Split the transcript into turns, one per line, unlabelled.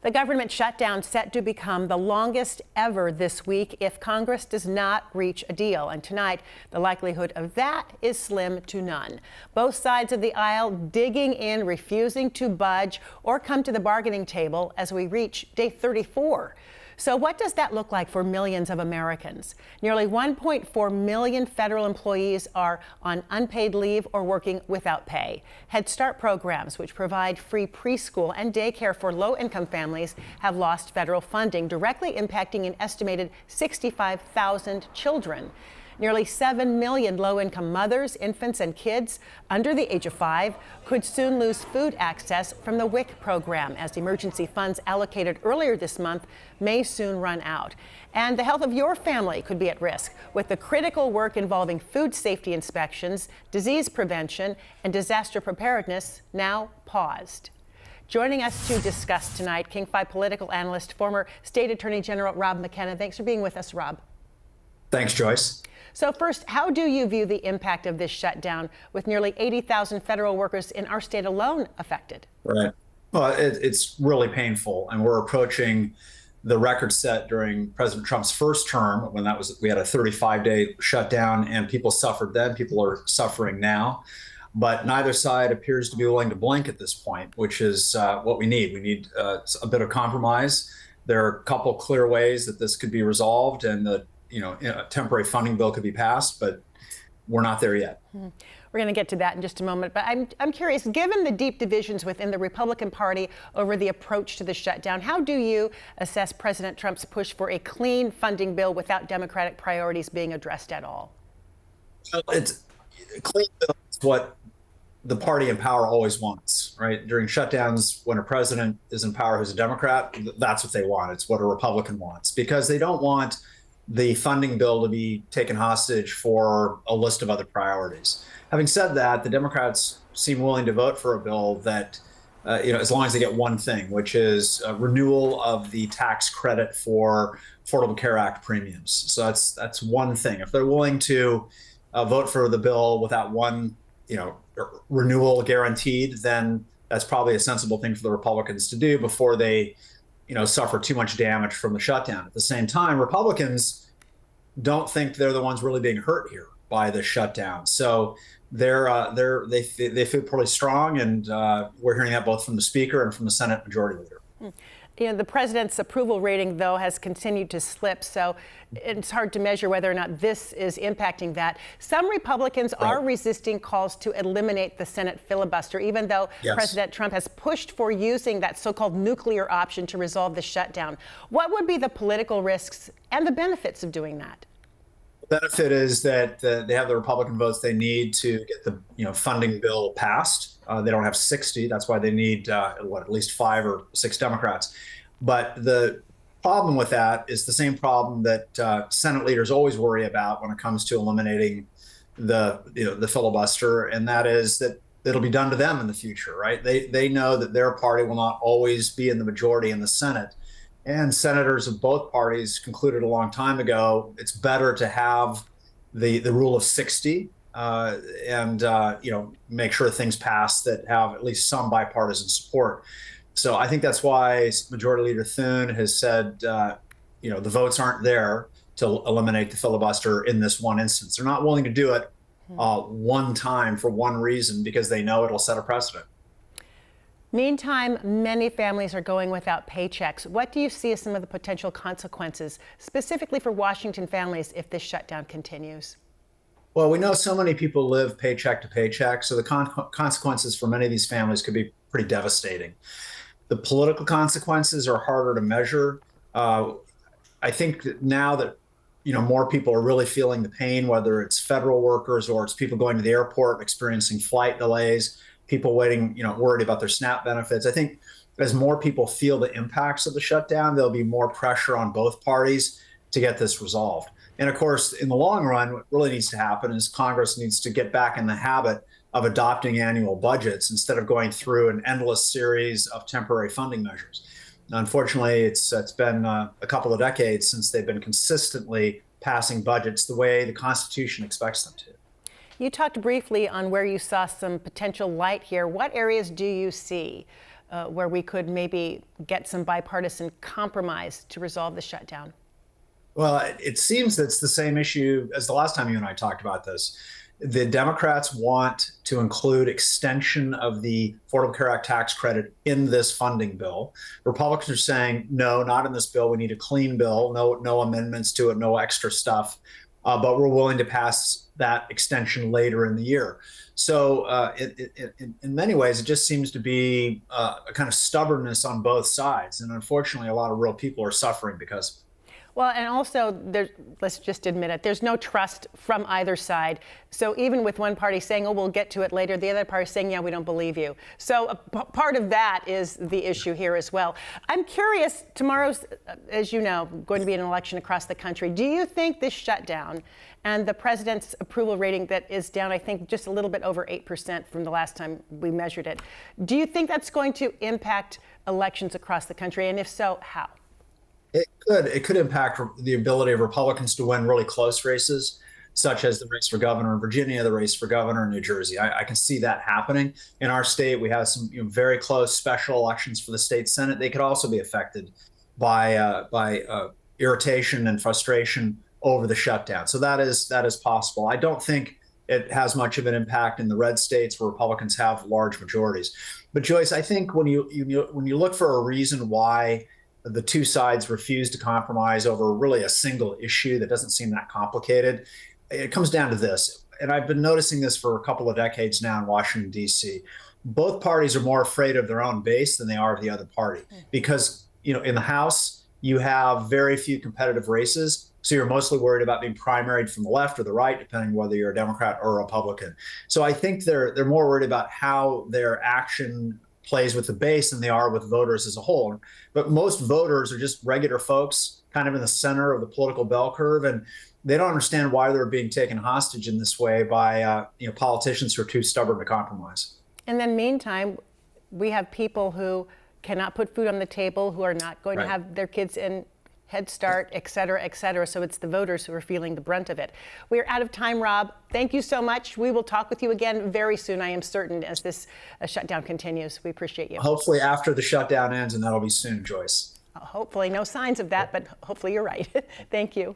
The government shutdown set to become the longest ever this week if Congress does not reach a deal. And tonight, the likelihood of that is slim to none. Both sides of the aisle digging in, refusing to budge or come to the bargaining table as we reach day 34. So what does that look like for millions of Americans? Nearly 1.4 million federal employees are on unpaid leave or working without pay. Head Start programs, which provide free preschool and daycare for low-income families, have lost federal funding, directly impacting an estimated 65,000 children. Nearly 7 million low-income mothers, infants, and kids under the age of 5 could soon lose food access from the WIC program, as emergency funds allocated earlier this month may soon run out. And the health of your family could be at risk, with the critical work involving food safety inspections, disease prevention, and disaster preparedness now paused. Joining us to discuss tonight, King 5 political analyst, former State Attorney General Rob McKenna. Thanks for being with us, Rob.
Thanks, Joyce.
So first, how do you view the impact of this shutdown with nearly 80,000 federal workers in our state alone affected?
Right. Well, it's really painful, and we're approaching the record set during President Trump's first term, when we had a 35-day shutdown, and people suffered then. People are suffering now, but neither side appears to be willing to blink at this point, which is what we need. We need a bit of compromise. There are a couple clear ways that this could be resolved, and a temporary funding bill could be passed, but we're not there yet.
We're going to get to that in just a moment. But I'm curious, given the deep divisions within the Republican Party over the approach to the shutdown, how do you assess President Trump's push for a clean funding bill without Democratic priorities being addressed at all?
Well, it's clean bill is what the party in power always wants, right? During shutdowns, when a president is in power who's a Democrat, that's what they want. It's what a Republican wants, because they don't want the funding bill to be taken hostage for a list of other priorities. Having said that, the Democrats seem willing to vote for a bill that, as long as they get one thing, which is a renewal of the tax credit for Affordable Care Act premiums. So that's one thing. If they're willing to vote for the bill without one, renewal guaranteed, then that's probably a sensible thing for the Republicans to do before they suffer too much damage from the shutdown. At the same time, Republicans don't think they're the ones really being hurt here by the shutdown. So they feel pretty strong, and we're hearing that both from the Speaker and from the Senate Majority Leader.
The president's approval rating, though, has continued to slip, so it's hard to measure whether or not this is impacting that. Some Republicans are resisting calls to eliminate the Senate filibuster, even though President Trump has pushed for using that so-called nuclear option to resolve the shutdown. What would be the political risks and the benefits of doing that?
The benefit is that they have the Republican votes they need to get the funding bill passed. They don't have 60. That's why they need at least 5 or 6 Democrats. But the problem with that is the same problem that Senate leaders always worry about when it comes to eliminating the filibuster, and that is that it'll be done to them in the future, right? They know that their party will not always be in the majority in the Senate. And senators of both parties concluded a long time ago it's better to have the rule of 60 and make sure things pass that have at least some bipartisan support. So I think that's why Majority Leader Thune has said, the votes aren't there to eliminate the filibuster in this one instance. They're not willing to do it one time for one reason, because they know it'll set a precedent.
Meantime, many families are going without paychecks. What do you see as some of the potential consequences, specifically for Washington families, if this shutdown continues?
Well, we know so many people live paycheck to paycheck, so the consequences for many of these families could be pretty devastating. The political consequences are harder to measure. I think that now that more people are really feeling the pain, whether it's federal workers or it's people going to the airport experiencing flight delays, people waiting, worried about their SNAP benefits. I think as more people feel the impacts of the shutdown, there'll be more pressure on both parties to get this resolved. And of course, in the long run, what really needs to happen is Congress needs to get back in the habit of adopting annual budgets instead of going through an endless series of temporary funding measures. Unfortunately, it's been a couple of decades since they've been consistently passing budgets the way the Constitution expects them to.
You talked briefly on where you saw some potential light here. What areas do you see? where we could maybe get some bipartisan compromise to resolve the shutdown?
Well, it seems that's the same issue as the last time you and I talked about this. The Democrats want to include extension of the Affordable Care Act tax credit in this funding bill. Republicans are saying, no, not in this bill. We need a clean bill, no amendments to it, no extra stuff. But we're willing to pass that extension later in the year. So in many ways, it just seems to be a kind of stubbornness on both sides. And unfortunately, a lot of real people are suffering because.
Well, and also, let's just admit it, there's no trust from either side. So even with one party saying, oh, we'll get to it later, the other party saying, yeah, we don't believe you. So part of that is the issue here as well. I'm curious, tomorrow's, as you know, going to be an election across the country. Do you think this shutdown and the president's approval rating that is down, I think, just a little bit over 8% from the last time we measured it, do you think that's going to impact elections across the country? And if so, how?
It could impact the ability of Republicans to win really close races, such as the race for governor in Virginia, the race for governor in New Jersey. I can see that happening. In our state, we have some very close special elections for the state Senate. They could also be affected by irritation and frustration over the shutdown. So that is possible. I don't think it has much of an impact in the red states where Republicans have large majorities. But Joyce, I think when you look for a reason why the two sides refuse to compromise over really a single issue that doesn't seem that complicated, it comes down to this. And I've been noticing this for a couple of decades now in Washington, D.C. Both parties are more afraid of their own base than they are of the other party. Because, in the House, you have very few competitive races. So you're mostly worried about being primaried from the left or the right, depending whether you're a Democrat or a Republican. So I think they're more worried about how their action plays with the base than they are with voters as a whole. But most voters are just regular folks kind of in the center of the political bell curve, and they don't understand why they're being taken hostage in this way by politicians who are too stubborn to compromise.
And then meantime, we have people who cannot put food on the table, who are not going to have their kids in Head Start, et cetera, et cetera. So it's the voters who are feeling the brunt of it. We're out of time, Rob. Thank you so much. We will talk with you again very soon, I am certain, as this shutdown continues. We appreciate you.
Hopefully after the shutdown ends, and that'll be soon, Joyce.
Hopefully, no signs of that, but hopefully you're right. Thank you.